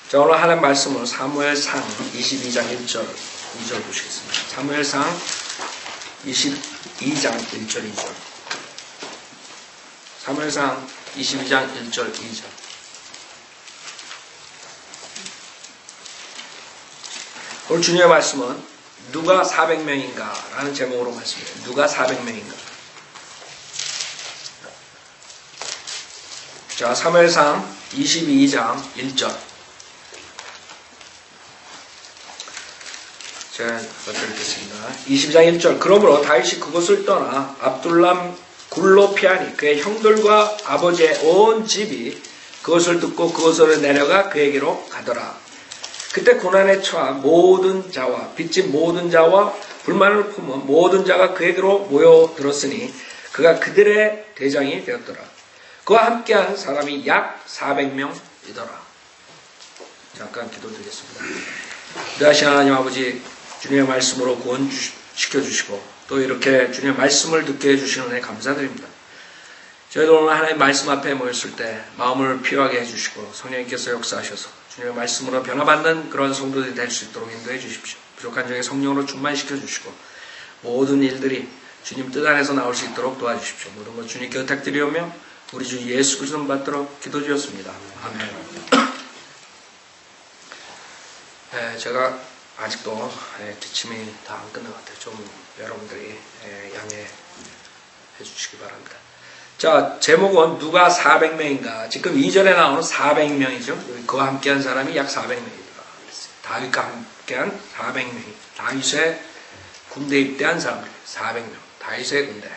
자, 오늘 하나님 말씀은 사무엘상 22장 1절 2절 보시겠습니다. 사무엘상 22장 1절 2절. 사무엘상 22장 1절 2절. 오늘 주님의 말씀은 누가 400명인가 라는 제목으로 말씀해요. 누가 400명인가. 자, 사무엘상 22장 1절. 제가 읽겠습니다. 22장 1절. 그러므로 다윗이 그곳을 떠나 압둘람 굴로 피하니 그의 형들과 아버지의 온 집이 그것을 듣고 그곳으로 내려가 그에게로 가더라. 그때 고난에 처한 모든 자와 빚진 모든 자와 불만을 품은 모든 자가 그에게로 모여들었으니 그가 그들의 대장이 되었더라. 그와 함께한 사람이 약 400명이더라. 잠깐 기도드리겠습니다. 위대하신 하나님 아버지, 주님의 말씀으로 구원시켜주시고 또 이렇게 주님의 말씀을 듣게 해주시는 은혜 감사드립니다. 저희도 오늘 하나님 말씀 앞에 모였을 때 마음을 피하게 해주시고 성령님께서 역사하셔서 주님의 말씀으로 변화받는 그런 성도들이 될 수 있도록 인도해 주십시오. 부족한 중에 성령으로 충만시켜 주시고 모든 일들이 주님 뜻 안에서 나올 수 있도록 도와주십시오. 모든 것 주님께 의탁드리오며 우리 주 예수 그리스도 받도록 기도드렸습니다. 아멘. 제가 아직도 기침이 다 안 끝난 것 같아요. 좀 여러분들이 양해해 주시기 바랍니다. 자, 제목은 누가 400명인가. 지금 2절에 나오는 400명이죠. 그와 함께한 사람이 약 400명이더라. 다윗과 함께한 400명이. 다윗의 군대에 입대한 사람들 400명. 다윗의 군대.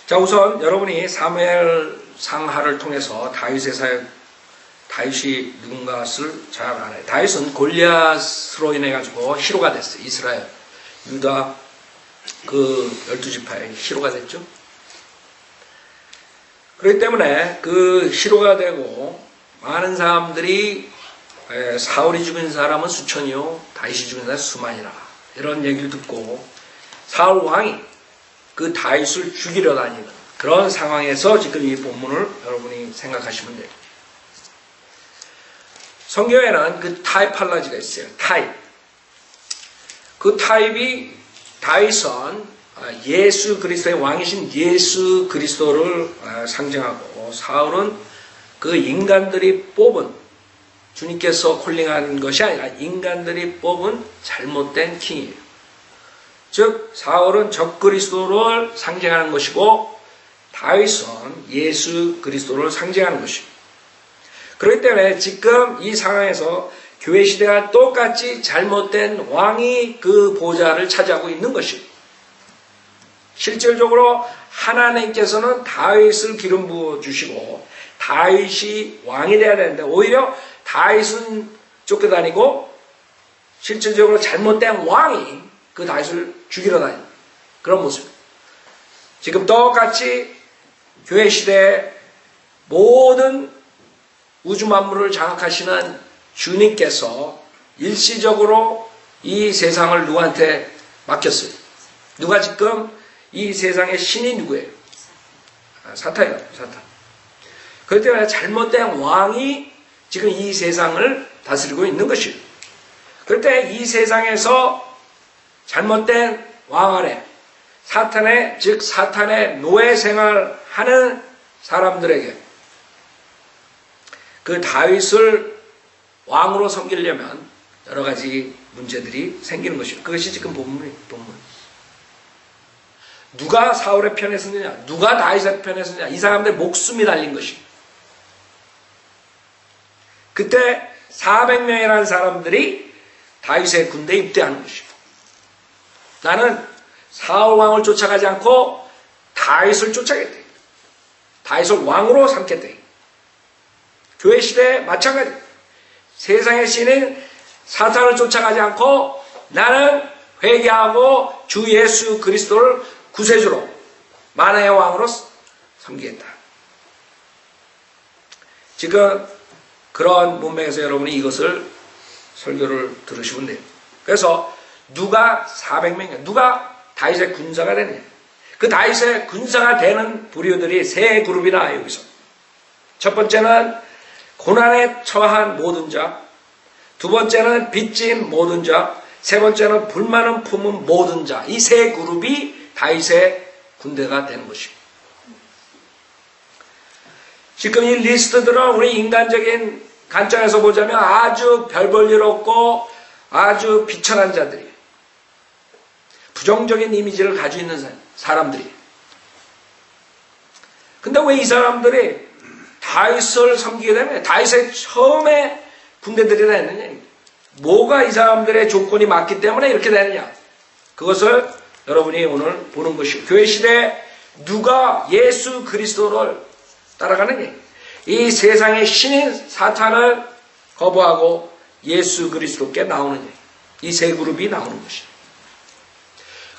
자, 우선 여러분이 사무엘상하를 통해서 다윗의 사역, 다윗이 누군가를 잘 알아요. 다윗은 골리앗으로 인해 가지고 히로가 됐어요. 이스라엘, 유다 그 12지파의 히로가 됐죠. 그렇기 때문에 그 히로가 되고 많은 사람들이 사울이 죽인 사람은 수천이요 다윗이 죽인 사람은 수만이라 이런 얘기를 듣고 사울 왕이 그 다윗을 죽이려 다니는 그런 상황에서 지금 이 본문을 여러분이 생각하시면 돼요. 성경에는 그 타입팔라지가 있어요. 타입. 그 타입이 다윗은 예수 그리스도의 왕이신 예수 그리스도를 상징하고 사울은 그 인간들이 뽑은 주님께서 콜링한 것이 아니라 인간들이 뽑은 잘못된 킹이에요. 즉 사울은 적 그리스도를 상징하는 것이고 다윗은 예수 그리스도를 상징하는 것입니다. 그렇기 때문에 지금 이 상황에서 교회 시대와 똑같이 잘못된 왕이 그 보좌를 차지하고 있는 것입니다. 실질적으로 하나님께서는 다윗을 기름 부어 주시고 다윗이 왕이 되어야 되는데 오히려 다윗은 쫓겨다니고 실질적으로 잘못된 왕이 그 다윗을 죽이러 다니는 그런 모습입니다. 지금 똑같이 교회 시대의 모든 우주 만물을 장악하시는 주님께서 일시적으로 이 세상을 누구한테 맡겼어요. 누가 지금 이 세상의 신이 누구예요? 사탄이에요. 사탄. 그렇기 때문에 잘못된 왕이 지금 이 세상을 다스리고 있는 것이에요. 그럴 때 이 세상에서 잘못된 왕 아래 사탄의 즉 사탄의 노예 생활하는 사람들에게 그 다윗을 왕으로 섬기려면 여러 가지 문제들이 생기는 것이에요. 그것이 지금 본문. 누가 사울의 편에 섰느냐, 누가 다윗의 편에 섰느냐, 이 사람들의 목숨이 달린 것이에요. 그때 400명이라는 사람들이 다윗의 군대에 입대하는 것이고 나는 사울 왕을 쫓아가지 않고 다윗을 쫓아겠다. 다윗을 왕으로 삼겠다. 교회 시대에 마찬가지. 세상의 신인 사탄을 쫓아가지 않고 나는 회개하고 주 예수 그리스도를 구세주로 만왕의 왕으로 섬기겠다. 지금 그런 문맥에서 여러분이 이것을 설교를 들으시면 돼요. 그래서 누가 400명이냐, 누가 다윗의 군사가 되느냐. 그 다윗의 군사가 되는 부류들이 세 그룹이 나와요. 여기서 첫 번째는 고난에 처한 모든 자, 두 번째는 빚진 모든 자, 세 번째는 불만을 품은 모든 자. 이 세 그룹이 다윗의 군대가 되는 것입니다. 지금 이 리스트들은 우리 인간적인 관점에서 보자면 아주 별 볼 일 없고 아주 비천한 자들이에요. 부정적인 이미지를 가지고 있는 사람들이에요. 근데 왜 이 사람들이 다윗을 섬기게 되면 다윗의 처음에 군대들이 됐느냐? 뭐가 이 사람들의 조건이 맞기 때문에 이렇게 되느냐? 그것을 여러분이 오늘 보는 것이고, 교회 시대에 누가 예수 그리스도를 따라가느냐? 이 세상의 신인 사탄을 거부하고 예수 그리스도께 나오느냐? 이 세 그룹이 나오는 것이죠.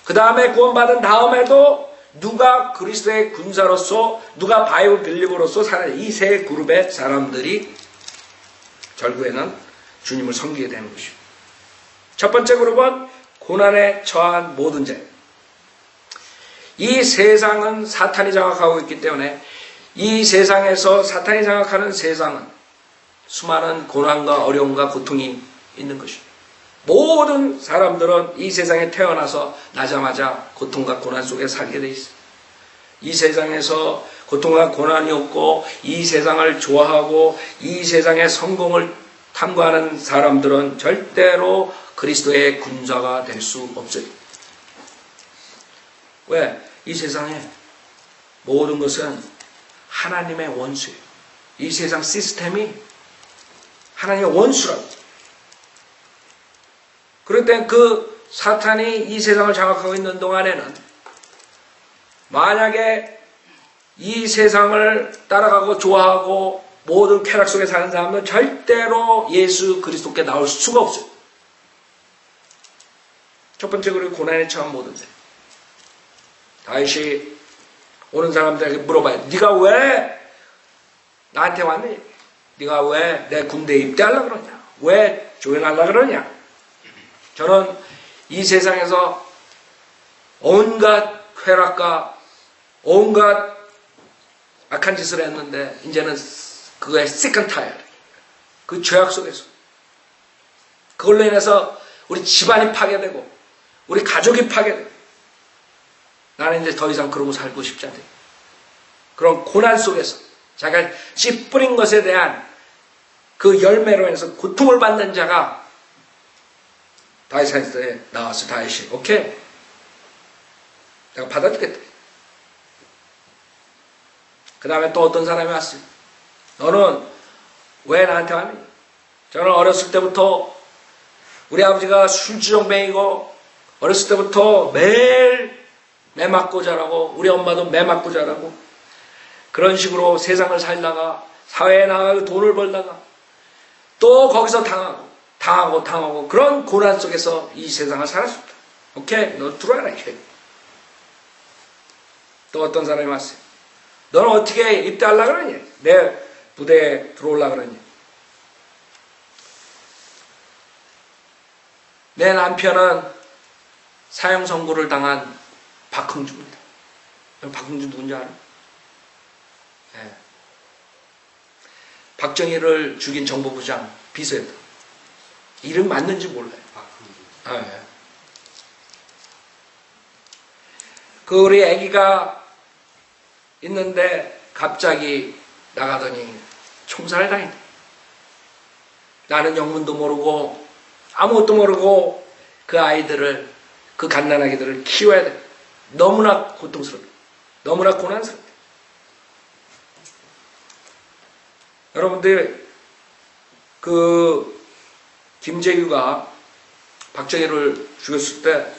그 다음에 구원받은 다음에도 누가 그리스도의 군사로서, 누가 바이블 빌리버로서 사느냐? 이 세 그룹의 사람들이 결국에는 주님을 섬기게 되는 것입니다. 첫 번째 그룹은 고난에 처한 모든 자. 이 세상은 사탄이 장악하고 있기 때문에 이 세상에서 사탄이 장악하는 세상은 수많은 고난과 어려움과 고통이 있는 것입니다. 모든 사람들은 이 세상에 태어나서 나자마자 고통과 고난 속에 살게 돼 있어요. 이 세상에서 고통과 고난이 없고 이 세상을 좋아하고 이 세상의 성공을 탐구하는 사람들은 절대로 그리스도의 군사가 될 수 없어요. 왜? 이 세상에 모든 것은 하나님의 원수예요. 이 세상 시스템이 하나님의 원수라고. 그럴 땐 그 사탄이 이 세상을 장악하고 있는 동안에는 만약에 이 세상을 따라가고 좋아하고 모든 쾌락 속에 사는 사람은 절대로 예수 그리스도께 나올 수가 없어요. 첫 번째 그리고 고난에 처한 모든 자. 다윗이 오는 사람들에게 물어봐요. 네가 왜 나한테 왔니? 네가 왜 내 군대에 입대하려고 그러냐? 왜 조연하려고 그러냐? 저는 이 세상에서 온갖 쾌락과 온갖 악한 짓을 했는데 이제는 그거에 sick and tired. 그 죄악 속에서 그걸로 인해서 우리 집안이 파괴되고 우리 가족이 파괴되고 나는 이제 더 이상 그러고 살고 싶지 않아요. 그런 고난 속에서 자기가 씨 뿌린 것에 대한 그 열매로 인해서 고통을 받는 자가 다윗한테 나와서 다윗이 오케이 내가 받아주겠다. 그 다음에 또 어떤 사람이 왔어요. 너는 왜 나한테 왔니? 저는 어렸을 때부터 우리 아버지가 술주정뱅이고 어렸을 때부터 매일 매 맞고 자라고 우리 엄마도 매 맞고 자라고 그런 식으로 세상을 살다가 사회에 나가고 돈을 벌다가 또 거기서 당하고 그런 고난 속에서 이 세상을 살았습니다. 오케이? 너 들어와라. 또 어떤 사람이 왔어요. 너는 어떻게 입대하려고 그러니? 내 부대에 들어오려고 그러니? 내 남편은 사형 선고를 당한 박흥주입니다. 박흥주 누군지 알아? 네. 박정희를 죽인 정보부장 비서였다. 이름 맞는지 몰라요. 박흥주. 네. 그 우리 아기가 있는데 갑자기 나가더니 총살을 당했대. 나는 영문도 모르고 아무것도 모르고 그 아이들을 그 갓난아기들을 키워야 돼. 너무나 고통스럽다. 너무나 고난스럽다. 여러분들 그 김재규가 박정희를 죽였을 때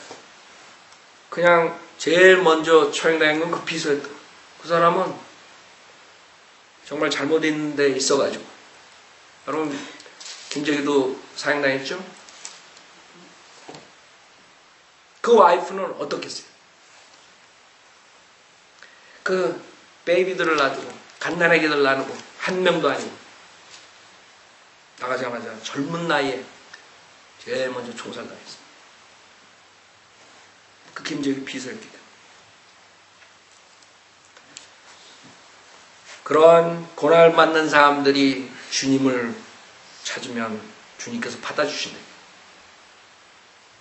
그냥 제일 먼저 처형당한 건 그 비서였다. 그 사람은 정말 잘못 있는 데 있어가지고 여러분 김재규도 사형당했죠? 그 와이프는 어떻겠어요? 그 베이비들을 놔두고 갓난아기들 놔두고 한 명도 아니고 나가자마자 젊은 나이에 제일 먼저 총살당했어요. 그 김재규 비서입니다. 그런 고난을 받는 사람들이 주님을 찾으면 주님께서 받아주신다.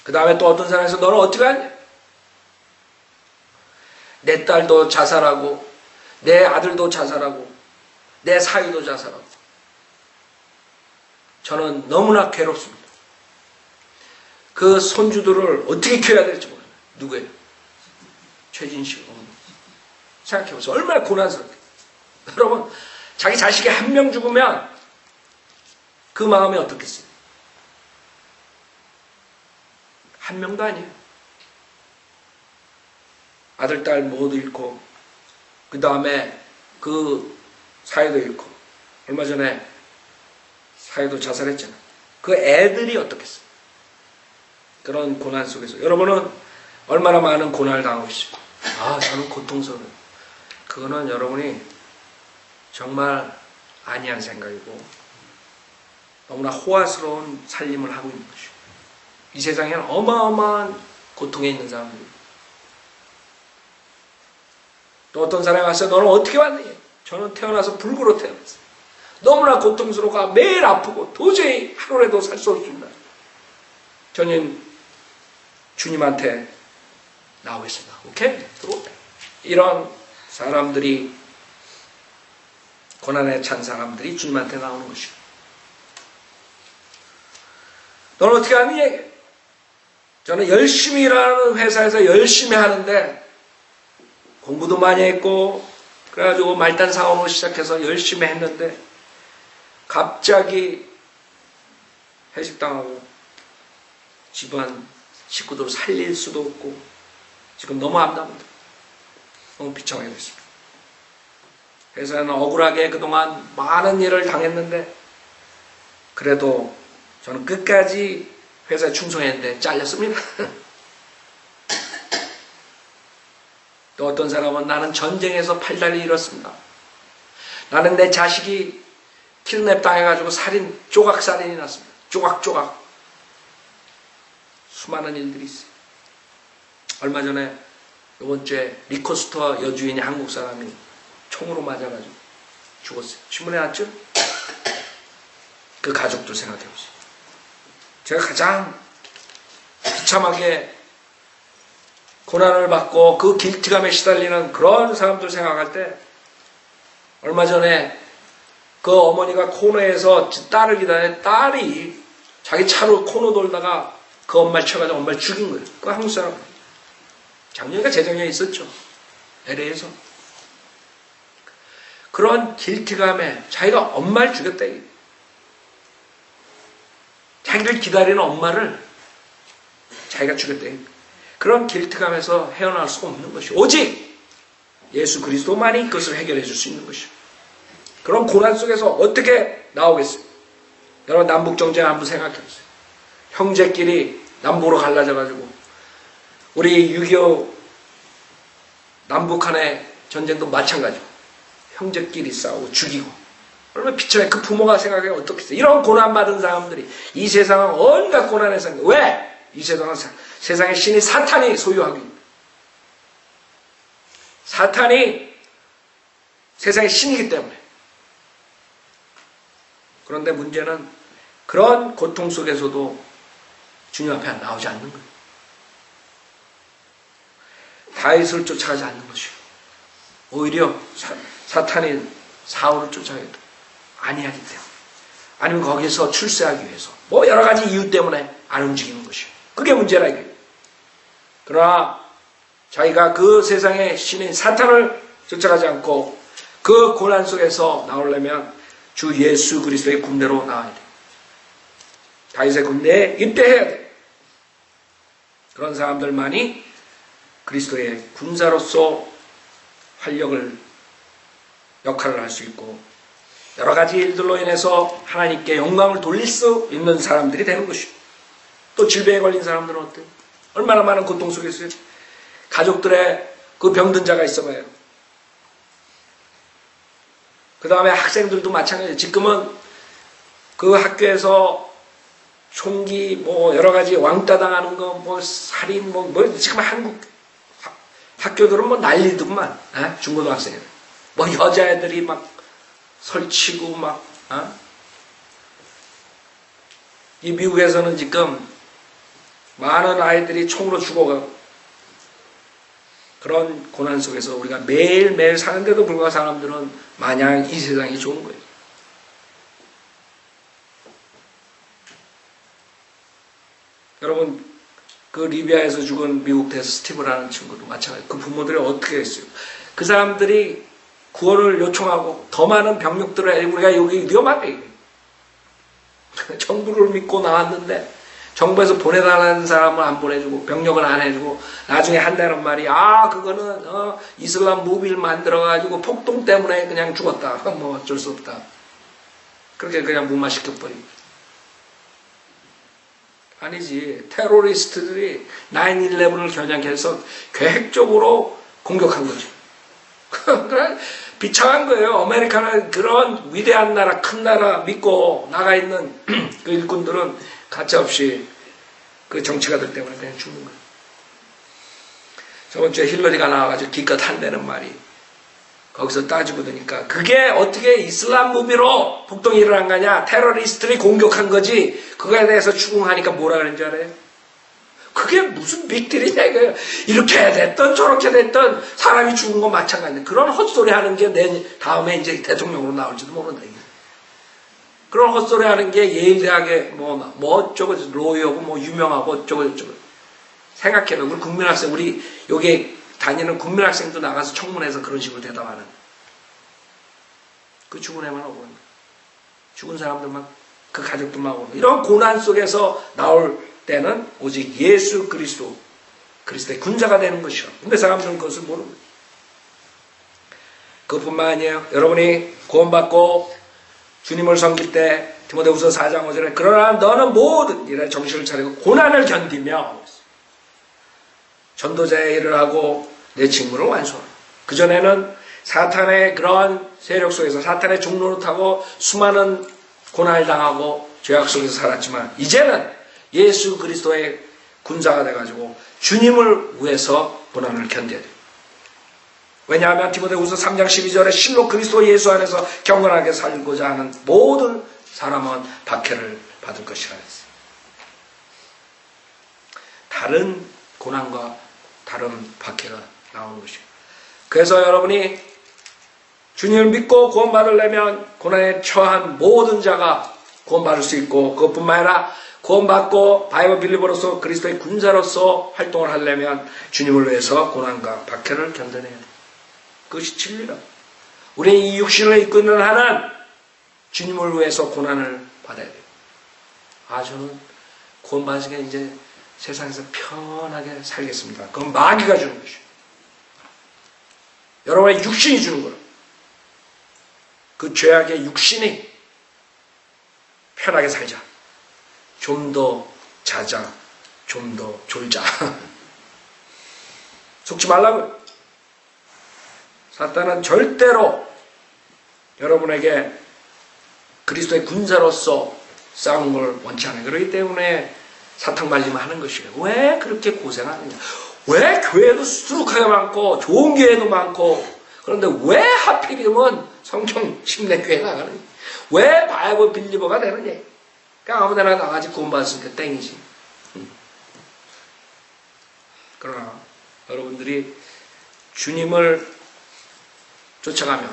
그 다음에 또 어떤 사람에서 너는 어떻게 하냐? 내 딸도 자살하고 내 아들도 자살하고 내 사위도 자살하고 저는 너무나 괴롭습니다. 그 손주들을 어떻게 키워야 될지 몰라요. 누구예요? 최진식 어머니. 생각해보세요. 얼마나 고난스럽게. 여러분, 자기 자식이 한 명 죽으면 그 마음이 어떻겠어요? 한 명도 아니에요. 아들, 딸 모두 잃고 그 다음에 그 사회도 잃고 얼마 전에 사회도 자살했잖아요. 그 애들이 어떻겠어요? 그런 고난 속에서 여러분은 얼마나 많은 고난을 당하고 있어요. 저는 고통스러워요. 그거는 여러분이 정말 아니한 생각이고 너무나 호화스러운 살림을 하고 있는 것이죠. 이 세상에는 어마어마한 고통에 있는 사람들이 또 어떤 사람이 와서 너는 어떻게 왔니? 저는 태어나서 불구로 태어났어요. 너무나 고통스러워 매일 아프고 도저히 하루라도 살 수 없습니다. 저는 주님한테 나오겠습니다. 오케이? 들어오세요. 이런 사람들이 고난에 찬 사람들이 주님한테 나오는 것이고 너는 어떻게 하니? 저는 열심히 일하는 회사에서 열심히 하는데 공부도 많이 했고 그래가지고 말단 사원으로 시작해서 열심히 했는데 갑자기 회식당하고 집안 식구들 살릴 수도 없고 지금 너무 암담합니다. 너무 비참하게 됐습니다. 회사는 억울하게 그동안 많은 일을 당했는데 그래도 저는 끝까지 회사에 충성했는데 잘렸습니다. 또 어떤 사람은 나는 전쟁에서 팔다리 잃었습니다. 나는 내 자식이 킬랩 당해가지고 조각살인이 났습니다. 조각조각. 수많은 일들이 있어요. 얼마 전에 이번 주에 리코스터 여주인이 한국 사람이 총으로 맞아가지고 죽었어요. 신문에 났죠? 그 가족들 생각해보세요. 제가 가장 비참하게 고난을 받고 그 길티감에 시달리는 그런 사람들 생각할 때 얼마 전에 그 어머니가 코너에서 딸을 기다리는 딸이 자기 차로 코너 돌다가 그 엄마를 쳐가지고 엄마를 죽인 거예요. 그 한국 사람. 작년인가 재작년에 있었죠. LA에서. 그런 길티감에 자기가 엄마를 죽였다. 자기를 기다리는 엄마를 자기가 죽였다. 그런 길티감에서 헤어나올 수가 없는 것이 오직 예수 그리스도만이 그것을 해결해 줄 수 있는 것이죠. 그런 고난 속에서 어떻게 나오겠어요? 여러분 남북정쟁 한번 생각해 보세요. 형제끼리 남북으로 갈라져가지고 우리 6.25 남북한의 전쟁도 마찬가지고 형제끼리 싸우고 죽이고 얼마나 비참해. 그 부모가 생각해 어떻겠어요? 이런 고난받은 사람들이 이 세상은 온갖 고난의 상태. 왜? 이 세상은 세상의 신이 사탄이 소유하고 있습니다. 사탄이 세상의 신이기 때문에. 그런데 문제는 그런 고통 속에서도 주님 앞에 나오지 않는 거예요. 다윗을 쫓아가지 않는 것이요. 오히려 사탄이 사울을 쫓아가겠다. 아니하기 때문에. 아니면 거기서 출세하기 위해서. 뭐 여러 가지 이유 때문에 안 움직이는 것이요. 그게 문제라 이거예요. 그러나 자기가 그 세상의 신인 사탄을 쫓아가지 않고 그 고난 속에서 나오려면 주 예수 그리스도의 군대로 나와야 돼. 다윗의 군대에 입대해야 돼. 그런 사람들만이 그리스도의 군사로서 역할을 할 수 있고 여러 가지 일들로 인해서 하나님께 영광을 돌릴 수 있는 사람들이 되는 것이고 또 질병에 걸린 사람들은 어때요? 얼마나 많은 고통 속에 있어요. 가족들의 그 병든 자가 있어봐요. 그 다음에 학생들도 마찬가지예요. 지금은 그 학교에서 총기 뭐 여러 가지 왕따 당하는 거 뭐 살인 뭐 지금 한국 학교들은 뭐 난리더구만. 중고등학생들 뭐 여자애들이 막 설치고 막 이 미국에서는 지금 많은 아이들이 총으로 죽어가고 그런 고난 속에서 우리가 매일매일 사는데도 불구하고 사람들은 마냥 이 세상이 좋은 거예요. 여러분, 그 리비아에서 죽은 미국 대사 스티브라는 친구도 마찬가지. 그 부모들이 어떻게 했어요? 그 사람들이 구원을 요청하고 더 많은 병력들을 우리가 여기 위험하게 정부를 믿고 나왔는데 정부에서 보내달라는 사람을 안 보내주고 병력을 안 해주고 나중에 한다는 말이 그거는 이슬람 무비를 만들어가지고 폭동 때문에 그냥 죽었다. 뭐 어쩔 수 없다. 그렇게 그냥 무마시켜버리고. 아니지. 테러리스트들이 9/11을 겨냥해서 계획적으로 공격한 거죠. 그래 비참한 거예요. 아메리카는 그런 위대한 나라, 큰 나라 믿고 나가 있는 그 일꾼들은 가차없이 그 정치가들 때문에 그냥 죽는 거예요. 저번 주에 힐러리가 나와가지고 기껏 한다는 말이 거기서 따지고 드니까 그게 어떻게 이슬람 무비로 폭동이 일어난 거냐? 테러리스트들이 공격한 거지. 그거에 대해서 추궁하니까 뭐라 그러는 줄 알아요? 그게 무슨 빅딜이냐 이거예요. 이렇게 됐던 저렇게 됐던 사람이 죽은 건 마찬가지인데 그런 헛소리 하는 게 다음에 이제 대통령으로 나올지도 모른다. 이게. 그런 헛소리 하는 게 예일대학에 뭐 어쩌고 로이하고 뭐 유명하고 어쩌고 저쩌고 생각해봐. 우리 국민학생 우리 여기 다니는 국민학생도 나가서 청문회에서 그런 식으로 대답하는 그 죽은 애만 오고 죽은 사람들만 그 가족들만 오고 이런 고난 속에서 나올 때는 오직 예수 그리스도의 군사가 되는 것이요. 근데 사람들은 그것을 모르는 거예요. 그것뿐만 아니에요. 여러분이 구원받고 주님을 섬길 때 디모데후서 4장 5절에 그러나 너는 모든 일에 정신을 차리고 고난을 견디며 전도자의 일을 하고 내 직무를 완수하라. 그전에는 사탄의 그런 세력 속에서 사탄의 종로를 타고 수많은 고난을 당하고 죄악 속에서 살았지만 이제는 예수 그리스도의 군사가 돼가지고 주님을 위해서 고난을 견뎌야 돼요. 왜냐하면 디모데후서 3장 12절에 실로 그리스도 예수 안에서 경건하게 살고자 하는 모든 사람은 박해를 받을 것이라 했어요. 다른 고난과 다른 박해가 나오는 것이에요. 그래서 여러분이 주님을 믿고 구원받으려면 고난에 처한 모든 자가 구원받을 수 있고 그것뿐만 아니라 구원받고 바이블 빌리버로서 그리스도의 군사로서 활동을 하려면 주님을 위해서 고난과 박해를 견뎌내야 돼요. 그것이 진리라. 우리는 이 육신을 이끄는 한은 주님을 위해서 고난을 받아야 돼요. 저는 구원받으니까 이제 세상에서 편하게 살겠습니다. 그건 마귀가 주는 것이에요. 여러분의 육신이 주는 거예요. 그 죄악의 육신이 편하게 살자. 좀 더 자자. 좀 더 졸자. 속지 말라고요. 사탄은 절대로 여러분에게 그리스도의 군사로서 싸우는 걸 원치 않아요. 그렇기 때문에 사탕 말리면 하는 것이에요. 왜 그렇게 고생하느냐? 왜 교회도 수두룩하게 많고 좋은 교회도 많고 그런데 왜 하필이면 성경 침례교회 나가느냐? 왜 바이블 빌리버가 되느냐? 그냥 아무데나 나가지 구원받았으니까 땡이지. 그러나 여러분들이 주님을 쫓아가면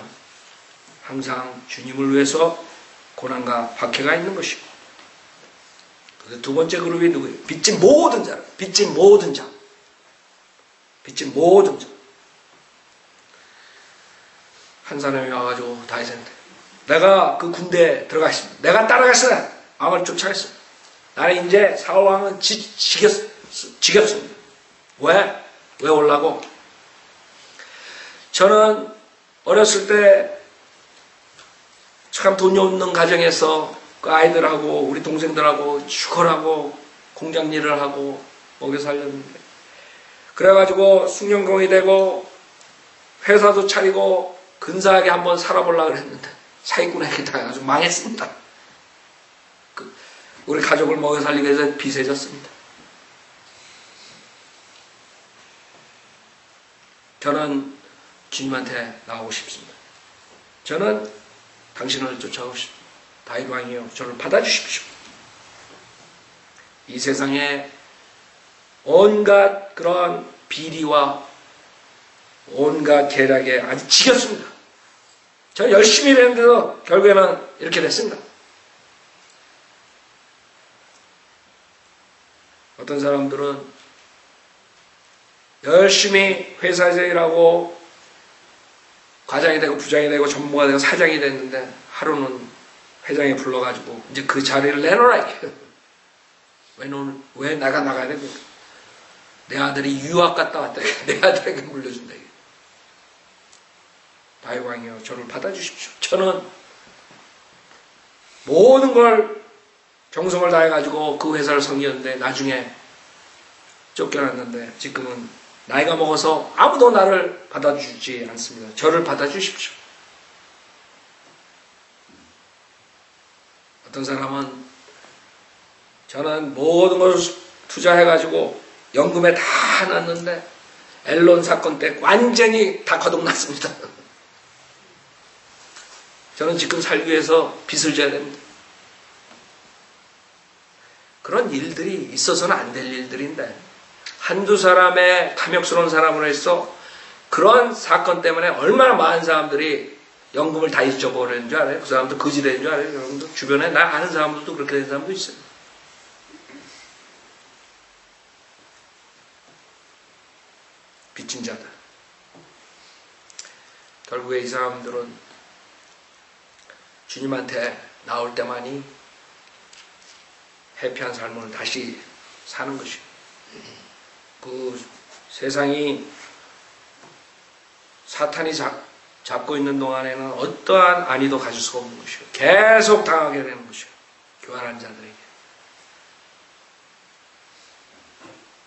항상 주님을 위해서 고난과 박해가 있는 것이고 두 번째 그룹이 누구예요? 빚진 모든 자. 빚진 모든 자. 빚진 모든 자. 한 사람이 와가지고 다윗한테 내가 그 군대에 들어가 있습니다. 내가 따라갔어요. 왕을 쫓아갔어요. 나는 이제 사울왕은 지겼습니다. 왜? 왜 올라고? 저는 어렸을 때 참 돈이 없는 가정에서 그 아이들하고 우리 동생들하고 축구하고 공장 일을 하고 먹여 살렸는데 그래가지고 숙련공이 되고 회사도 차리고 근사하게 한번 살아보려고 했는데 사기꾼에게 당해가지고 망했습니다. 우리 가족을 먹여 살리기 위해서 비세졌습니다. 저는 주님한테 나오고 싶습니다. 저는 당신을 쫓아오고 싶습니다. 다윗 왕이여 저를 받아주십시오. 이 세상에 온갖 그런 비리와 온갖 계략에 아주 지겹습니다. 저 열심히 일했는데도 결국에는 이렇게 됐습니다. 어떤 사람들은 열심히 회사에서 일하고 과장이 되고 부장이 되고 전무가 되고 사장이 됐는데 하루는 회장이 불러가지고 이제 그 자리를 내놓으라 이게. 왜 나가야 되고 내 아들이 유학 갔다 왔다 내 아들에게 물려준다 이게. 다윗왕이여 저를 받아주십시오. 저는 모든 걸 정성을 다해가지고 그 회사를 섬겼는데 나중에 쫓겨났는데 지금은 나이가 먹어서 아무도 나를 받아주지 않습니다. 저를 받아주십시오. 어떤 사람은 저는 모든 걸 투자해가지고 연금에 다 넣었는데 앨런 사건 때 완전히 다 거듭났습니다. 저는 지금 살기 위해서 빚을 져야 됩니다. 그런 일들이 있어서는 안 될 일들인데 한두 사람의 탐욕스러운 사람으로 해서 그런 사건 때문에 얼마나 많은 사람들이 연금을 다 잊어버리는 줄 알아요? 그 사람도 거지 되는 줄 알아요? 여러분들 주변에 나 아는 사람들도 그렇게 된 사람도 있어요. 빚진 자들. 결국에 이 사람들은 주님한테 나올 때만이 해피한 삶을 다시 사는 것이요. 그 세상이 사탄이 잡고 있는 동안에는 어떠한 안위도 가질 수가 없는 것이요. 계속 당하게 되는 것이요. 교활한 자들에게.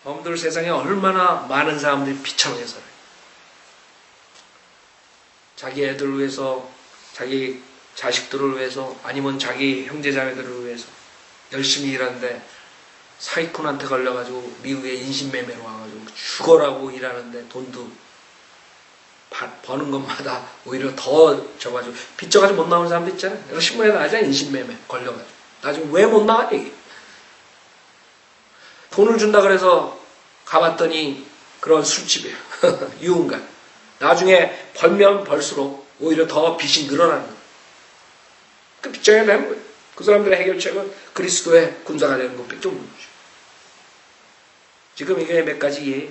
여러분들 세상에 얼마나 많은 사람들이 비참하게 살아요. 자기 애들을 위해서, 자기 자식들을 위해서, 아니면 자기 형제자매들을 위해서 열심히 일하는데 사기꾼한테 걸려가지고 미국에 인신매매로 와가지고 죽어라고 일하는데 돈도 버는 것마다 오히려 더 져가지고 빚져가지고 못 나오는 사람도 있잖아요. 신문에 나오잖아요. 인신매매 걸려가지고 나중에 왜 못 나가니? 돈을 준다 그래서 가봤더니 그런 술집이에요. 유흥가. 나중에 벌면 벌수록 오히려 더 빚이 늘어나는 거예요. 그 빚져야 되는 거예요. 그 사람들의 해결책은 그리스도의 군사가 되는 것밖에 없는 거죠. 지금 이게 몇 가지 예예요.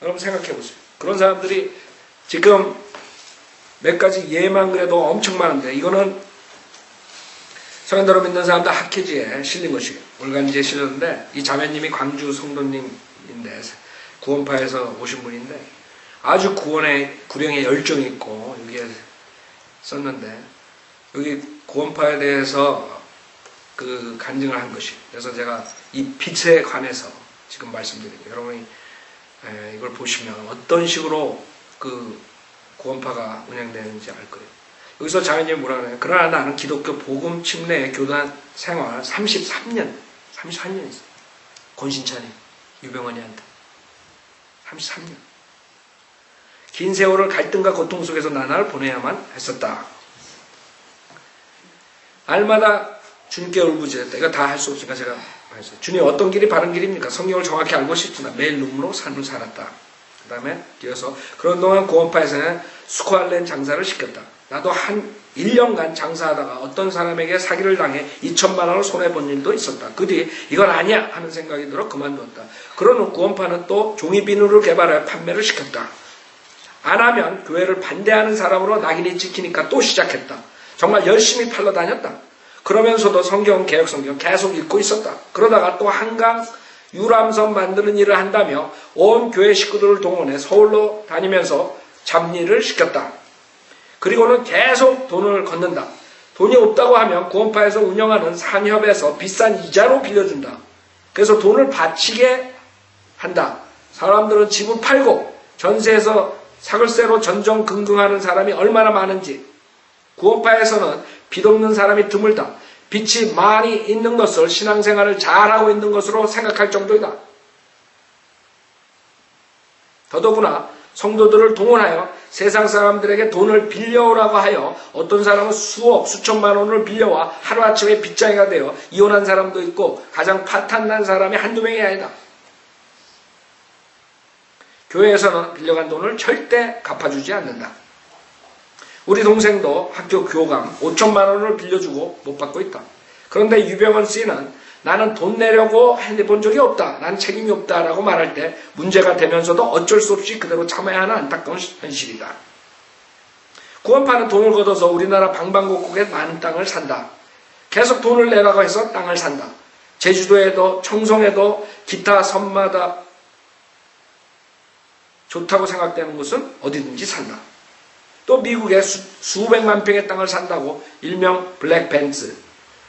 여러분 생각해 보세요. 그런 사람들이 지금 몇 가지 예만 그래도 엄청 많은데 이거는 성현도로 믿는 사람들 학회지에 실린 것이에요. 올간지에 실렸는데 이 자매님이 광주 성도님인데 구원파에서 오신 분인데 아주 구령에 열정이 있고 여기에 썼는데 여기 구원파에 대해서 그 간증을 한 것이에요. 그래서 제가 이 빛에 관해서 지금 말씀드립니다. 여러분이 이걸 보시면 어떤 식으로 그 구원파가 운영되는지 알 거예요. 여기서 자매님이 뭐라 그래요? 그러나 나는 기독교 복음 침례 교단 생활 33년 있어요. 권신찬이 유병헌이한테 33년. 긴 세월을 갈등과 고통 속에서 나날을 보내야만 했었다. 날마다 주님께 울부짖었다. 이거 다 할 수 없으니까 제가 말했어요. 주님 어떤 길이 바른 길입니까? 성경을 정확히 알고 싶지만 매일 눈으로 삶을 살았다. 그 다음에 뒤에서 그런 동안 구원파에서는 스코알렌 장사를 시켰다. 나도 한 1년간 장사하다가 어떤 사람에게 사기를 당해 2천만 원을 손해본 일도 있었다. 그 뒤 이건 아니야 하는 생각이 들어 그만두었다. 그런 후 구원파는 또 종이 비누를 개발하여 판매를 시켰다. 안 하면 교회를 반대하는 사람으로 낙인이 찍히니까 또 시작했다. 정말 열심히 팔러 다녔다. 그러면서도 개혁 성경 계속 읽고 있었다. 그러다가 또 한강 유람선 만드는 일을 한다며 온 교회 식구들을 동원해 서울로 다니면서 잡일을 시켰다. 그리고는 계속 돈을 걷는다. 돈이 없다고 하면 구원파에서 운영하는 산협에서 비싼 이자로 빌려준다. 그래서 돈을 바치게 한다. 사람들은 집을 팔고 전세에서 사글세로 전전긍긍하는 사람이 얼마나 많은지. 구원파에서는 빚 없는 사람이 드물다. 빚이 많이 있는 것을 신앙생활을 잘하고 있는 것으로 생각할 정도이다. 더더구나 성도들을 동원하여 세상 사람들에게 돈을 빌려오라고 하여 어떤 사람은 수억, 수천만 원을 빌려와 하루아침에 빚장이가 되어 이혼한 사람도 있고 가장 파탄난 사람이 한두 명이 아니다. 교회에서는 빌려간 돈을 절대 갚아주지 않는다. 우리 동생도 학교 교감 5천만 원을 빌려주고 못 받고 있다. 그런데 유병헌 씨는 나는 돈 내려고 해본 적이 없다. 난 책임이 없다라고 말할 때 문제가 되면서도 어쩔 수 없이 그대로 참아야 하는 안타까운 현실이다. 구원파는 돈을 걷어서 우리나라 방방곡곡에 많은 땅을 산다. 계속 돈을 내라고 해서 땅을 산다. 제주도에도 청송에도 기타 섬마다 좋다고 생각되는 곳은 어디든지 산다. 또 미국에 수백만 평의 땅을 산다고 일명 블랙벤츠.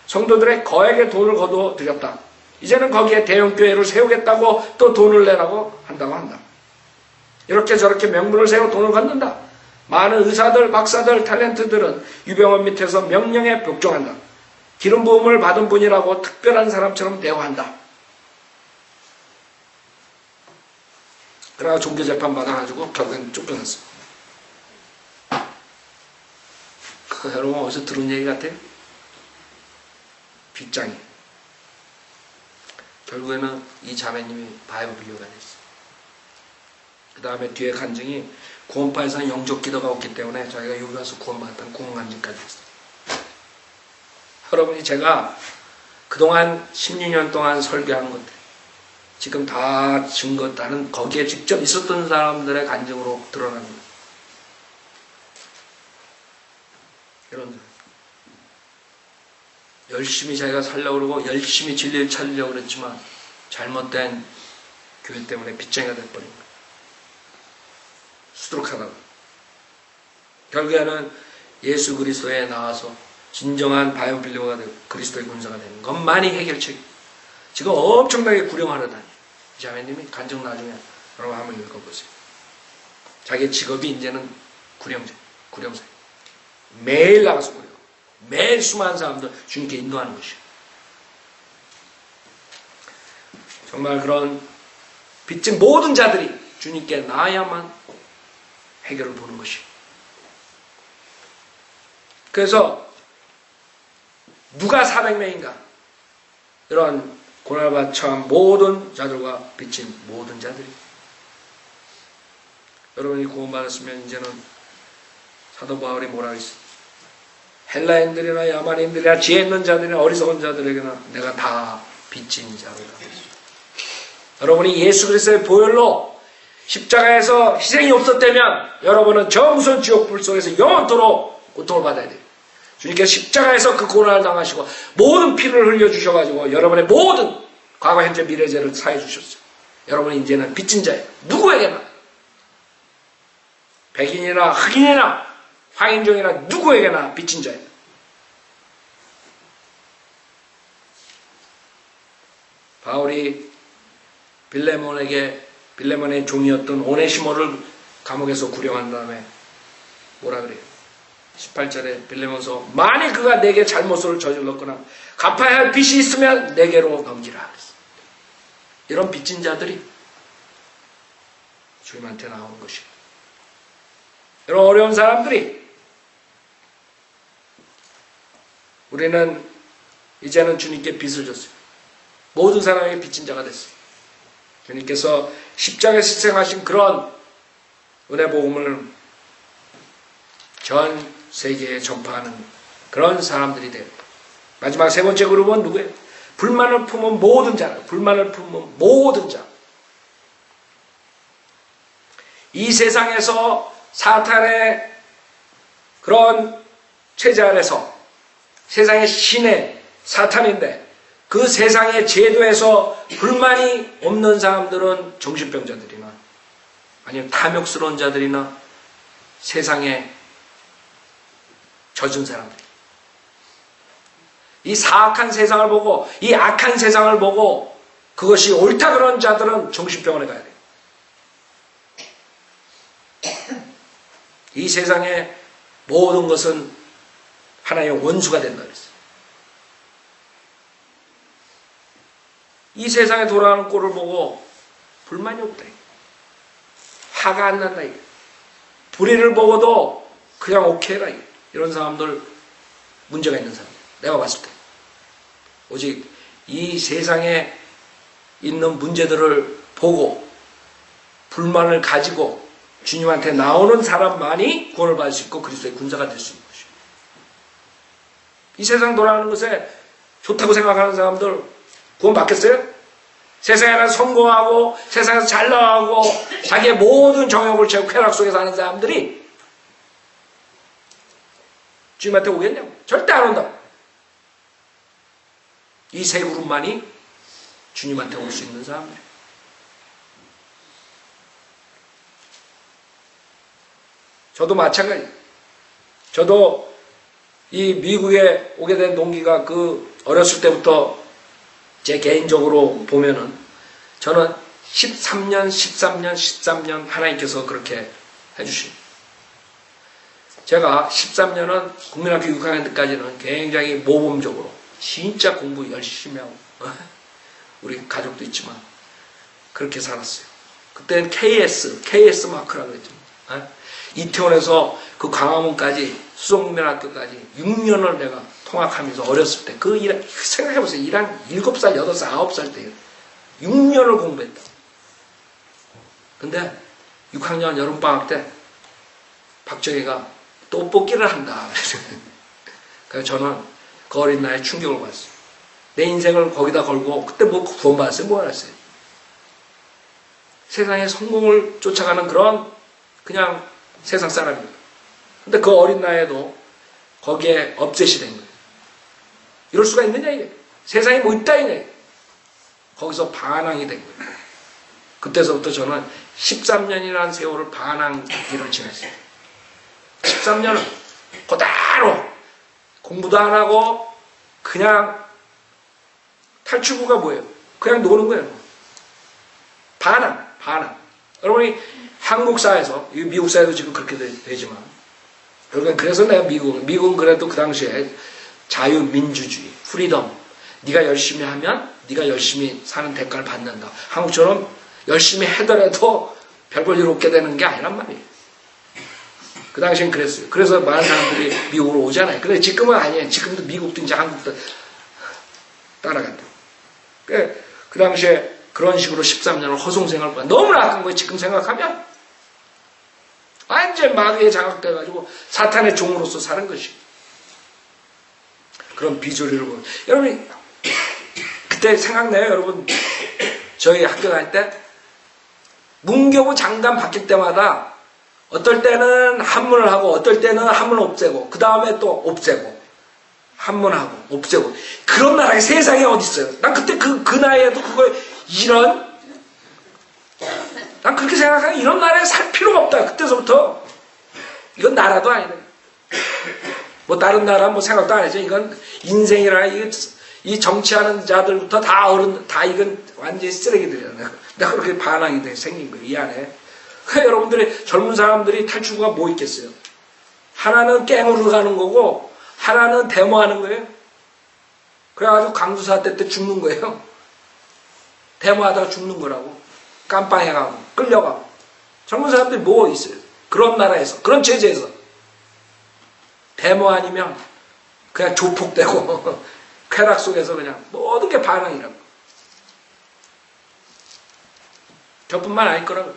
성도들의 거액의 돈을 거두어 드렸다. 이제는 거기에 대형교회를 세우겠다고 또 돈을 내라고 한다고 한다. 이렇게 저렇게 명분을 세워 돈을 걷는다. 많은 의사들, 박사들, 탤런트들은 유병헌 밑에서 명령에 복종한다. 기름 부음을 받은 분이라고 특별한 사람처럼 대우한다. 그러나 종교재판 받아가지고 결국엔 쫓겨났어. 여러분 어디서 들은 얘기 같아요? 빗장이. 결국에는 이 자매님이 바이블 비교가 됐어. 그 다음에 뒤에 간증이 구원파에서는 영적 기도가 없기 때문에 자기가 여기 와서 구원받았다는 구원 간증까지 했어. 여러분이 제가 그동안 16년 동안 설교한 것들 지금 다 증거 다른 거기에 직접 있었던 사람들의 간증으로 드러난 거예요. 이런 열심히 자기가 살려고 그러고 열심히 진리를 찾으려고 그랬지만 잘못된 교회 때문에 빗장이가 돼버린 거예요. 수두룩하다고. 결국에는 예수 그리스도에 나와서 진정한 바이오빌리오가 되고 그리스도의 군사가 되는 것만이 해결책. 지금 엄청나게 구령하러 다녀요. 이 자매님이 간증 나중에 여러분 한번 읽어보세요. 자기 직업이 이제는 구령사. 매일 나가서 구령. 매일 수많은 사람들 주님께 인도하는 것이요. 정말 그런 빚진 모든 자들이 주님께 나아야만 해결을 보는 것이요. 그래서 누가 400명인가? 이런 고난을 처한 모든 자들과 빚진 모든 자들이. 여러분이 구원받았으면 이제는 사도 바울이 뭐라고 했어요? 헬라인들이나 야만인들이나 지혜 있는 자들이나 어리석은 자들에게나 내가 다 빚진 자를 하고 있습니다. 여러분이 예수 그리스도의 보혈로 십자가에서 희생이 없었다면 여러분은 저 무서운 지옥불 속에서 영원토록 고통을 받아야 돼요. 주님께서 십자가에서 그 고난을 당하시고 모든 피를 흘려주셔가지고 여러분의 모든 과거, 현재, 미래 죄를 사해 주셨어요. 여러분은 이제는 빚진 자예요. 누구에게나. 백인이나 흑인이나 황인종이나 누구에게나 빚진 자예요. 바울이 빌레몬의 종이었던 오네시모를 감옥에서 구령한 다음에 뭐라 그래요? 18절에 빌레몬서 만일 그가 내게 잘못을 저질렀거나 갚아야 할 빚이 있으면 내게로 넘기라. 이런 빚진 자들이 주님한테 나오는 것이에요. 이런 어려운 사람들이 우리는 이제는 주님께 빚을 졌어요. 모든 사람에게 빚진 자가 됐어요. 주님께서 십자가에서 희생하신 그런 은혜 복음을 전 세계에 전파하는 그런 사람들이 돼요. 마지막 세 번째 그룹은 누구예요? 불만을 품은 모든 자. 불만을 품은 모든 자. 이 세상에서 사탄의 그런 체제 아래서 세상의 신의 사탄인데 그 세상의 제도에서 불만이 없는 사람들은 정신병자들이나 아니면 탐욕스러운 자들이나 세상에 젖은 사람들. 이 사악한 세상을 보고 이 악한 세상을 보고 그것이 옳다 그런 자들은 정신병원에 가야 돼요. 이 세상의 모든 것은 하나의 원수가 된다 그랬어요. 이 세상에 돌아가는 꼴을 보고 불만이 없다. 화가 안 난다. 불의를 보고도 그냥 오케이라. 이런 사람들 문제가 있는 사람. 내가 봤을 때. 오직 이 세상에 있는 문제들을 보고 불만을 가지고 주님한테 나오는 사람만이 구원을 받을 수 있고 그리스도의 군사가 될 수 있는 것이에요. 이 세상 돌아가는 것에 좋다고 생각하는 사람들 구원 받겠어요? 세상에는 성공하고 세상에서 잘 나가고 자기의 모든 정욕을 채우고 쾌락 속에 사는 사람들이 주님한테 오겠냐고? 절대 안 온다. 이 세 그룹만이 주님한테 올 수 있는 사람들. 저도 마찬가지. 저도 이 미국에 오게 된 동기가 어렸을 때부터 제 개인적으로 보면은 저는 13년 하나님께서 그렇게 해주십니다. 제가 13년은 국민학교 6학년 때까지는 굉장히 모범적으로 진짜 공부 열심히 하고 우리 가족도 있지만 그렇게 살았어요. 그때는 KS 마크라고 했죠. 이태원에서 그 광화문까지 수성국민학교까지 6년을 내가 통학하면서 어렸을 때 생각해보세요. 7살, 8살, 9살 때 6년을 공부했다. 근데 6학년 여름방학 때 박정희가 떡볶이를 한다. 그래서 저는 그 어린 나이에 충격을 받았어요. 내 인생을 거기다 걸고 그때 뭐 구원받았어요? 뭐 알았어요? 세상의 성공을 쫓아가는 그런 그냥 세상 사람입니다. 근데 그 어린 나이에도 거기에 업셋이 된 거예요. 이럴 수가 있느냐 이게. 세상에 뭐 있다 이게. 거기서 반항이 된 거예요. 그때서부터 저는 13년이라는 세월을 반항기를 지냈어요. 13년은 그대로 공부도 안 하고 그냥 탈출구가 뭐예요? 그냥 노는 거예요. 반항. 여러분이 한국 사회에서, 미국 사회도 지금 그렇게 되지만, 그래서 내가 미국은 그래도 그 당시에 자유민주주의, 프리덤, 네가 열심히 하면 네가 열심히 사는 대가를 받는다. 한국처럼 열심히 하더라도 별 볼 일 없게 되는 게 아니란 말이에요. 그 당시엔 그랬어요. 그래서 많은 사람들이 미국으로 오잖아요. 근데 지금은 아니에요. 지금도 미국도 이제 한국도 따라간다. 그 당시에 그런 식으로 13년을 허송생활을 보다 너무나 아픈 거예요. 지금 생각하면 완전 마귀에 장악돼가지고 사탄의 종으로서 사는 것이 그런 비주류를 보면 여러분 그때 생각나요? 여러분 저희 학교 다닐 때 문교부 장관 바뀔 때마다 어떨 때는 한문을 하고 어떨 때는 한문 없애고 그 다음에 또 없애고 한문하고 없애고 그런 나라가 세상에 어디 있어요? 난 그때 그 나이에도 난 그렇게 생각하는 이런 나라에 살 필요가 없다. 그때서부터 이건 나라도 아니다. 뭐 다른 나라 뭐 생각도 안 하죠. 이건 인생이라 이 정치하는 자들부터 다 이건 완전히 쓰레기들이야. 내가 그렇게 반항이 생긴 거예요. 이 안에. 여러분들이 젊은 사람들이 탈출구가 뭐 있겠어요? 하나는 깽으로 가는 거고 하나는 데모하는 거예요. 그래가지고 강두사 때 죽는 거예요. 데모하다가 죽는 거라고. 깜빵해가고 끌려가고. 젊은 사람들이 뭐 있어요? 그런 나라에서 그런 체제에서 데모 아니면 그냥 조폭되고 쾌락 속에서 그냥 모든 게 반항이라고. 저뿐만 아닐 거라고.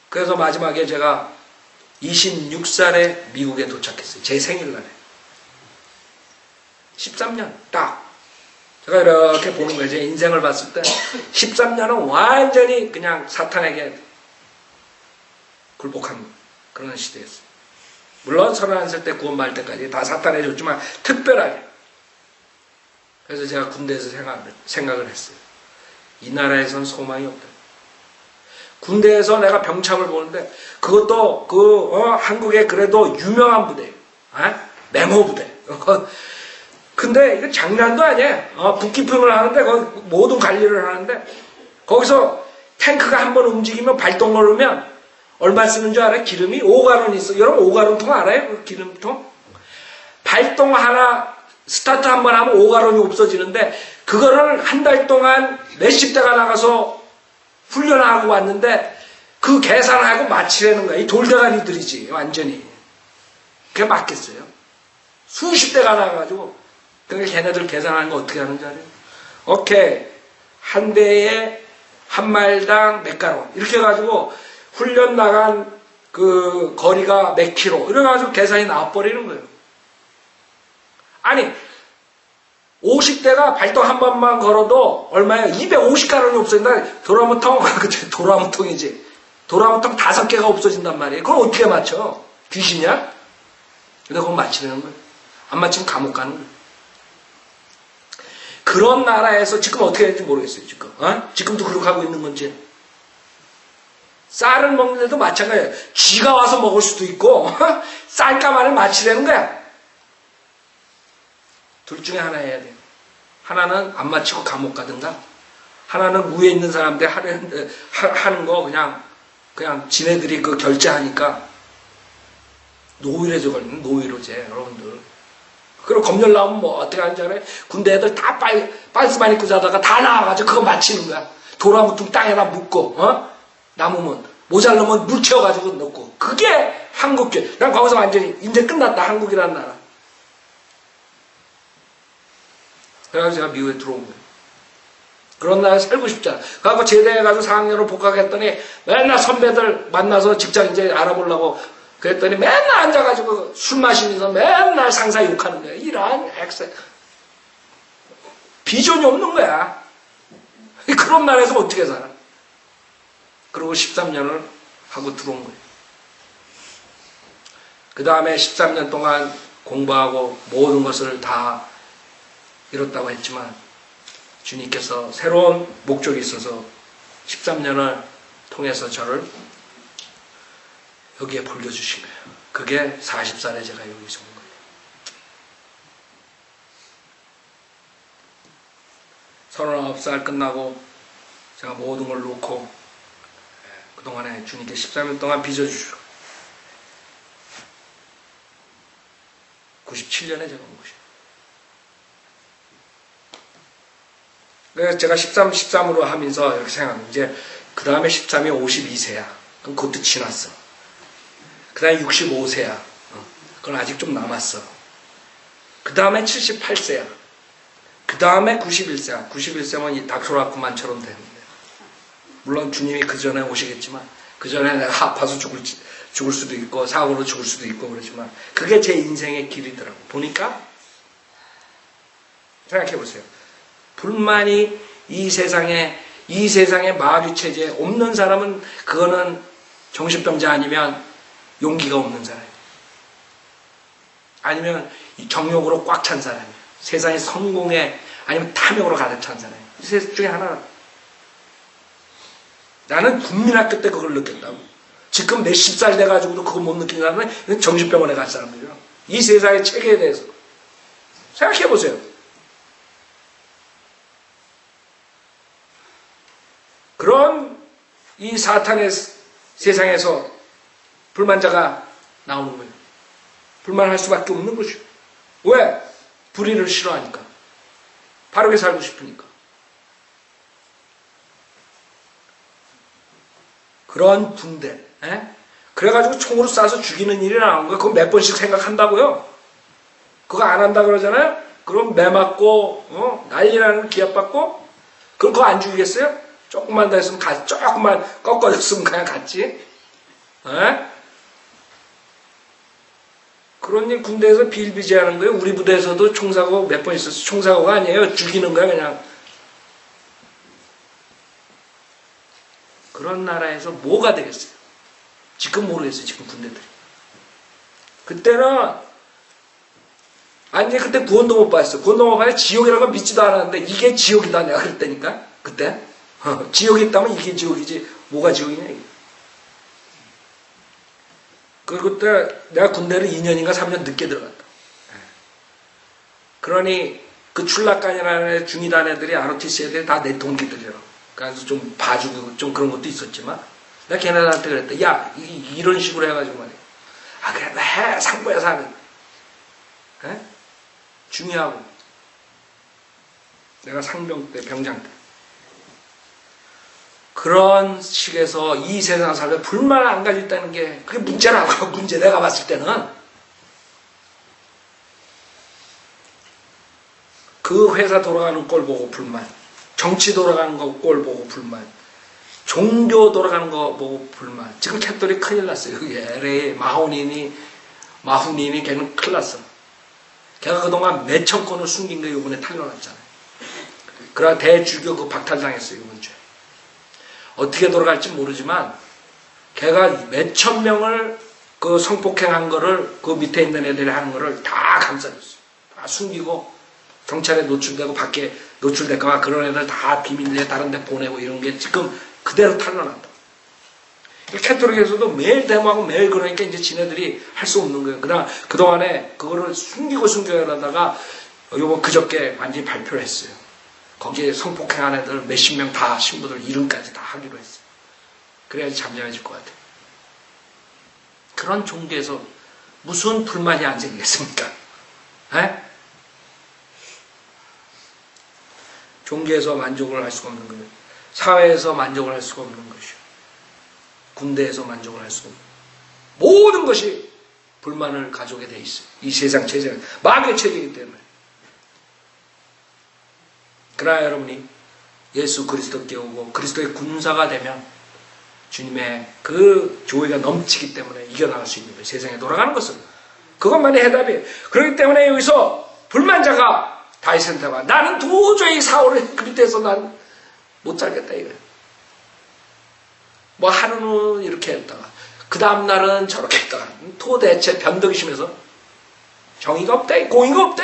그래서 마지막에 제가 26살에 미국에 도착했어요. 제 생일날에. 13년 딱. 제가 이렇게 보는 거예요. 제 인생을 봤을 때 13년은 완전히 그냥 사탄에게 굴복한 그런 시대였어요. 물론 31살 때 구원받을 때까지 다 사탄에 줬지만 특별하게. 그래서 제가 군대에서 생각을 했어요. 이 나라에선 소망이 없다. 군대에서 내가 병참을 보는데 그것도 한국에 그래도 유명한 부대예요. 맹호 부대. 근데 이거 장난도 아니에요. 북기품을 하는데 거기 모든 관리를 하는데 거기서 탱크가 한번 움직이면 발동 누르면 얼마 쓰는 줄 알아요? 기름이 5가론 있어. 여러분 5가론통 알아요? 그 기름통? 발동 하나 스타트 한번 하면 5가론이 없어지는데 그거를 한 달 동안 몇십 대가 나가서 훈련하고 왔는데 그 계산하고 마치라는 거야. 이 돌대가리들이지 완전히. 그게 맞겠어요? 수십 대가 나가가지고 그러니까 걔네들 계산하는 거 어떻게 하는지 알아요? 오케이, 한 대에 한 마일당 몇 가로 이렇게 해가지고 훈련 나간 그 거리가 몇 킬로 이래가지고 계산이 나와버리는 거예요. 아니 50대가 발동 한 번만 걸어도 얼마야? 250가로이 없어진다. 도라무통 그치? 도라무통이지. 도라무통 5개가 없어진단 말이에요. 그걸 어떻게 맞춰? 귀신이야? 근데 그건 맞히는 거예요. 안 맞히면 감옥 가는 거예요. 그런 나라에서 지금 어떻게 될지 모르겠어요. 지금 지금도 그렇게 하고 있는 건지. 쌀을 먹는데도 마찬가지예요. 쥐가 와서 먹을 수도 있고 쌀가마를 맞히려는 거야. 둘 중에 하나 해야 돼요. 하나는 안 맞히고 감옥 가든가, 하나는 위에 있는 사람들 하는 거 그냥 지네들이 그 결제하니까 노이로제 걸리는 노이로제 여러분들. 그리고 검열 나오면 뭐 어떻게 하는지 알아요? 군대 애들 다 빤스만 입고 자다가 다 나와가지고 그거 맞히는 거야. 도라무통 땅에다 묻고 남으면 모자르면 물 채워가지고 넣고. 그게 한국교. 난 거기서 완전히 이제 끝났다 한국이라는 나라. 그래가지고 제가 미국에 들어온 거예요. 그런 나라에 살고 싶잖아. 그래갖고 제대해가지고 4학년으로 복학했더니 맨날 선배들 만나서 직장 이제 알아보려고 그랬더니 맨날 앉아가지고 술 마시면서 맨날 상사 욕하는 거야. 이런 엑셀. 비전이 없는 거야. 그런 나라에서 어떻게 살아? 그리고 13년을 하고 들어온 거예요. 그 다음에 13년 동안 공부하고 모든 것을 다 이뤘다고 했지만 주님께서 새로운 목적이 있어서 13년을 통해서 저를 여기에 불려주신 거예요. 그게 40살에 제가 여기서 온 거예요. 39살 끝나고 제가 모든 걸 놓고 그동안에 주님께 13년 동안 빚어주시고 97년에 제가 온 것이에요. 그래서 제가 13으로 하면서 이렇게 생각합니다. 이제 그 다음에 13이 52세야. 그럼 그것도 지났어. 그 다음에 65세야. 그건 아직 좀 남았어. 그 다음에 78세야. 그 다음에 91세야. 91세면 이 닥터라쿠만처럼 되는데. 물론 주님이 그 전에 오시겠지만, 그 전에 내가 아파서 죽을 수도 있고, 사고로 죽을 수도 있고 그러지만, 그게 제 인생의 길이더라고. 보니까, 생각해 보세요. 불만이 이 세상에 마귀체제에 없는 사람은 그거는 정신병자 아니면 용기가 없는 사람이에요. 아니면 정욕으로 꽉 찬 사람이에요. 세상의 성공에 아니면 탐욕으로 가득 찬 사람이에요. 이 셋 중에 하나. 나는 국민학교 때 그걸 느꼈다고. 지금 몇십 살 돼가지고도 그거 못 느낀 사람은 정신병원에 갈 사람들이에요. 이 세상의 체계에 대해서. 생각해 보세요. 그런 이 사탄의 세상에서 불만자가 나오는 거예요. 불만할 수밖에 없는 거죠. 왜? 불의를 싫어하니까. 바르게 살고 싶으니까. 그런 분대. 그래가지고 총으로 쏴서 죽이는 일이 나온 거예요. 그거 몇 번씩 생각한다고요? 그거 안 한다 그러잖아요? 그럼 매 맞고 난리 나는 기합 받고 그럼 그거 안 죽이겠어요? 조금만 더 했으면 조금만 꺾어졌으면 그냥 갔지. 그런 일 군대에서 비일비재하는 거예요. 우리 부대에서도 총사고 몇 번 있었어. 총사고가 아니에요. 죽이는 거야 그냥. 그런 나라에서 뭐가 되겠어요? 지금 모르겠어요. 지금 군대들이. 그때는 아니 그때 구원도 못 받았어. 구원도 못 받아 지옥이라는 건 믿지도 않았는데 이게 지옥이다 내가 그랬다니까. 그때. 지옥이 있다면 이게 지옥이지 뭐가 지옥이냐 이게. 그리고 그때 내가 군대를 2년인가 3년 늦게 들어갔다. 그러니 그 출락간이라는 중위단 애들이 ROTC 애들이 다 내 동기들이라고. 그래서 좀 봐주고 좀 그런 것도 있었지만 내가 걔네들한테 그랬다. 야 이런 식으로 해가지고 말이야. 아 그래 해 상부에서 하는. 중요하고. 내가 상병 때 병장 때. 그런 식에서 이 세상 살면 불만을 안 가지고 있다는 게 그게 문제라고. 문제 내가 봤을 때는 그 회사 돌아가는 꼴 보고 불만, 정치 돌아가는 거 꼴 보고 불만, 종교 돌아가는 거 보고 불만. 지금 캣돌이 큰일 났어요. LA 마훈인이 걔는 큰일 났어. 걔가 그동안 몇천 건을 숨긴 거 이번에 탄로났잖아요. 그러나 대주교 그 박탈당했어요. 이번 주에. 어떻게 돌아갈지 모르지만 걔가 몇천 명을 그 성폭행한 거를 그 밑에 있는 애들이 하는 거를 다 감싸줬어요. 다 숨기고 경찰에 노출되고 밖에 노출될까봐 그런 애들 다 비밀리에 다른 데 보내고 이런 게 지금 그대로 탄로난다. 캐톨릭에서도 매일 데모하고 매일 그러니까 이제 지네들이 할 수 없는 거예요. 그동안에 그거를 숨기고 하다가 요번 그저께 완전히 발표를 했어요. 거기에 성폭행한 애들 몇십 명 다 신부들 이름까지 다 하기로 했어요. 그래야지 잠잠해질 것 같아요. 그런 종교에서 무슨 불만이 안 생기겠습니까? 에? 종교에서 만족을 할 수가 없는 거예요. 사회에서 만족을 할 수가 없는 것이요. 군대에서 만족을 할 수가 없는 모든 것이 불만을 가져오게 돼 있어요. 이 세상 체제는 마귀의 체제이기 때문에. 그러나 여러분이 예수 그리스도께 오고 그리스도의 군사가 되면 주님의 그 조회가 넘치기 때문에 이겨나갈 수 있는 거예요. 세상에 돌아가는 것은. 그것만이 해답이에요. 그렇기 때문에 여기서 불만자가 다윗한테 와. 나는 도저히 사울의 그 밑에서 난 못 살겠다 이거예요. 뭐 하루는 이렇게 했다가 그 다음날은 저렇게 했다가 도대체 변덕이 심해서 정의가 없다 공의가 없다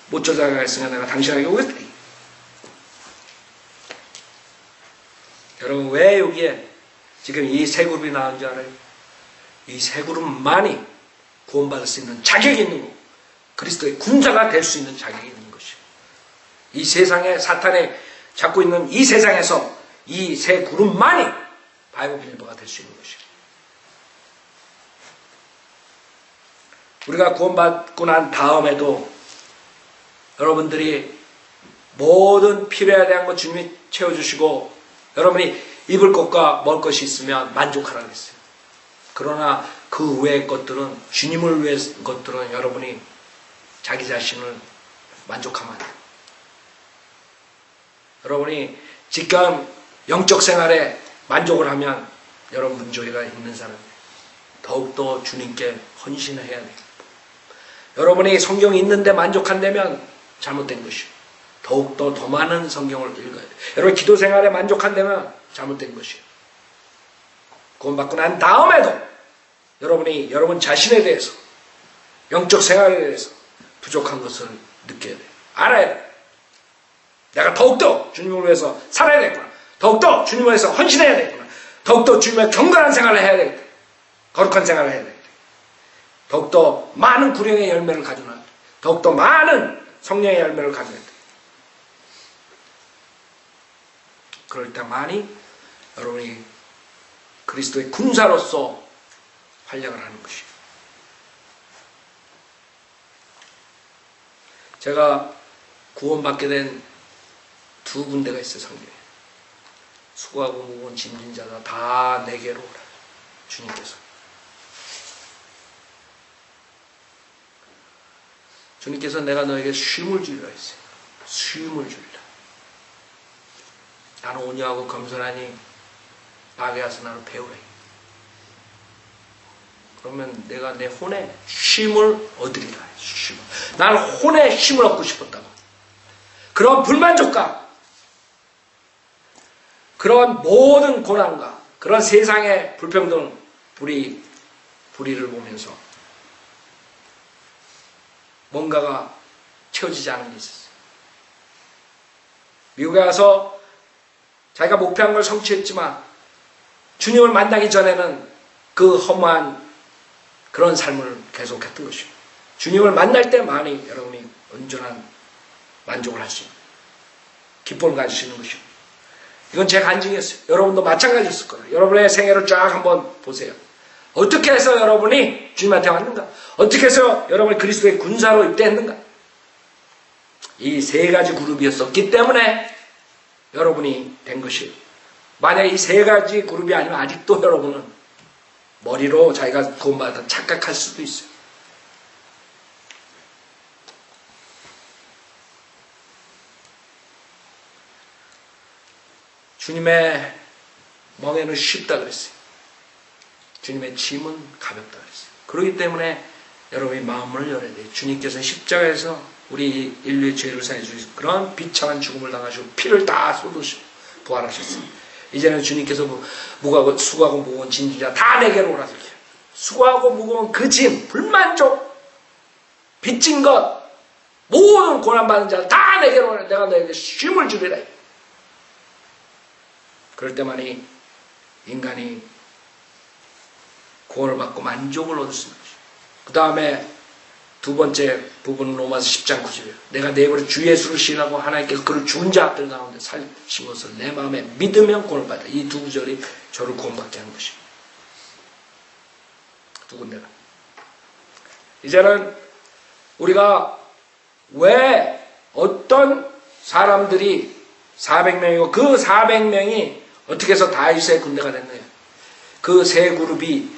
못 찾아가겠으니까 내가 당신에게 오겠다. 여러분 왜 여기에 지금 이 세 그룹이 나온 줄 알아요? 이 세 그룹만이 구원받을 수 있는 자격이 있는 거고 그리스도의 군사가 될 수 있는 자격이 있는 것이에요. 이 세상에 사탄이 잡고 있는 이 세상에서 이 세 그룹만이 바이블 빌리버가 될 수 있는 것이에요. 우리가 구원받고 난 다음에도 여러분들이 모든 필요에 대한 것 주님이 채워주시고 여러분이 입을 것과 먹을 것이 있으면 만족하라고 했어요. 그러나 그 외의 것들은 주님을 위한 것들은 여러분이 자기 자신을 만족하면 안 돼요. 여러분이 지금 영적 생활에 만족을 하면 여러분 문제가 있는 사람이에요. 더욱더 주님께 헌신해야 돼요. 여러분이 성경이 있는데 만족한다면 잘못된 것이에요. 더욱더 더 많은 성경을 읽어야 돼요. 여러분 기도 생활에 만족한다면 잘못된 것이에요. 구원받고 난 다음에도 여러분이 여러분 자신에 대해서 영적 생활에 대해서 부족한 것을 느껴야 돼요. 알아야 돼요. 내가 더욱더 주님을 위해서 살아야 되겠구나. 더욱더 주님을 위해서 헌신해야 되겠구나. 더욱더 주님의 경건한 생활을 해야 되겠다. 거룩한 생활을 해야 되겠다. 더욱더 많은 구령의 열매를 가져놔야 돼. 더욱더 많은 성령의 열매를 가져야 돼. 그럴 때만이 여러분이 그리스도의 군사로서 활약을 하는 것이에요. 제가 구원받게 된 두 군데가 있어요. 성경에. 수고하고 무거운 짐진 자가 다 내게로 오라. 주님께서. 주님께서 내가 너에게 쉼을 주리라 했어요. 쉼을 주리라. 나는 온유하고 겸손하니 나에게 와서 나를 배우라. 그러면 내가 내 혼에 쉼을 얻으리라. 쉼을. 나는 혼에 쉼을 얻고 싶었다고. 그런 불만족과 그런 모든 고난과 그런 세상의 불평등, 불의를 보면서 뭔가가 채워지지 않은 게 있었어요. 미국에 와서 자기가 목표한 걸 성취했지만 주님을 만나기 전에는 그 허무한 그런 삶을 계속했던 것이죠. 주님을 만날 때만이 여러분이 온전한 만족을 할 수 있는 기쁨을 가질 수 있는 것이죠. 이건 제 간증이었어요. 여러분도 마찬가지였을 거예요. 여러분의 생애를 쫙 한번 보세요. 어떻게 해서 여러분이 주님한테 왔는가? 어떻게 해서 여러분이 그리스도의 군사로 입대했는가? 이 세 가지 그룹이었었기 때문에 여러분이 된 것이에요. 만약 이 세 가지 그룹이 아니면 아직도 여러분은 머리로 자기가 구원받았다 착각할 수도 있어요. 주님의 멍에는 쉽다 그랬어요. 주님의 짐은 가볍다 그랬어요. 그렇기 때문에 여러분이 마음을 열어야 돼요. 주님께서 십자가에서 우리 인류의 죄를 사해 주셔서 그런 비참한 죽음을 당하시고 피를 다 쏟으시고 부활하셨어요. 이제는 주님께서 무거워 수고하고 무거운 짐지자 다 내게로 오라. 수고하고 무거운 그 짐, 불만족, 빚진 것, 모든 고난받은 자 다 내게로 오라. 내가 너에게 쉼을 주리라. 그럴 때만이 인간이 구원을 받고 만족을 얻을 수 있는 것이죠. 그 다음에 두 번째 부분은 로마서 10장 9절이에요. 내가 내버려 주 예수를 신하고 하나님께서 그를 죽은 자들 가운데 살리신 것을 내 마음에 믿으면 구원을 받아. 이 두 구절이 저를 구원받게 하는 것입니다. 두 군데가. 이제는 우리가 왜 어떤 사람들이 400명이고 그 400명이 어떻게 해서 다윗의 군대가 됐나요? 그 세 그룹이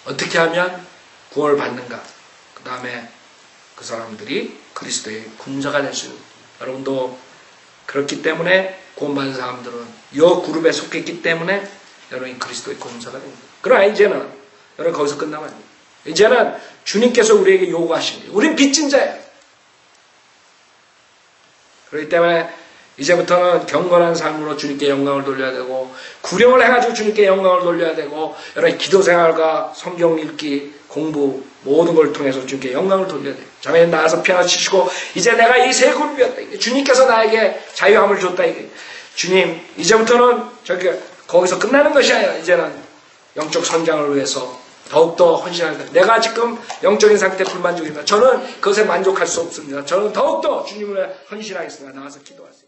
어떻게 하면 구원을 받는가? 그 다음에 그 사람들이 그리스도의 군사가 될 수 있는. 여러분도 그렇기 때문에 구원받은 사람들은 이 그룹에 속했기 때문에 여러분이 그리스도의 군사가 됩니다. 그러나 이제는 여러분 거기서 끝나면 안 돼요. 이제는 주님께서 우리에게 요구하신 거예요. 우린 빚진 자예요. 그렇기 때문에 이제부터는 경건한 삶으로 주님께 영광을 돌려야 되고 구령을 해가지고 주님께 영광을 돌려야 되고 여러분 기도 생활과 성경 읽기, 공부 모든 걸 통해서 주님께 영광을 돌려야 돼요. 자매에 나와서 피아노 치시고 이제 내가 이 세 그룹이었다. 주님께서 나에게 자유함을 줬다. 주님 이제부터는 거기서 끝나는 것이 아니라 이제는 영적 성장을 위해서 더욱더 헌신하겠다. 내가 지금 영적인 상태 불만족입니다. 저는 그것에 만족할 수 없습니다. 저는 더욱더 주님을 헌신하겠습니다. 나와서 기도하세요.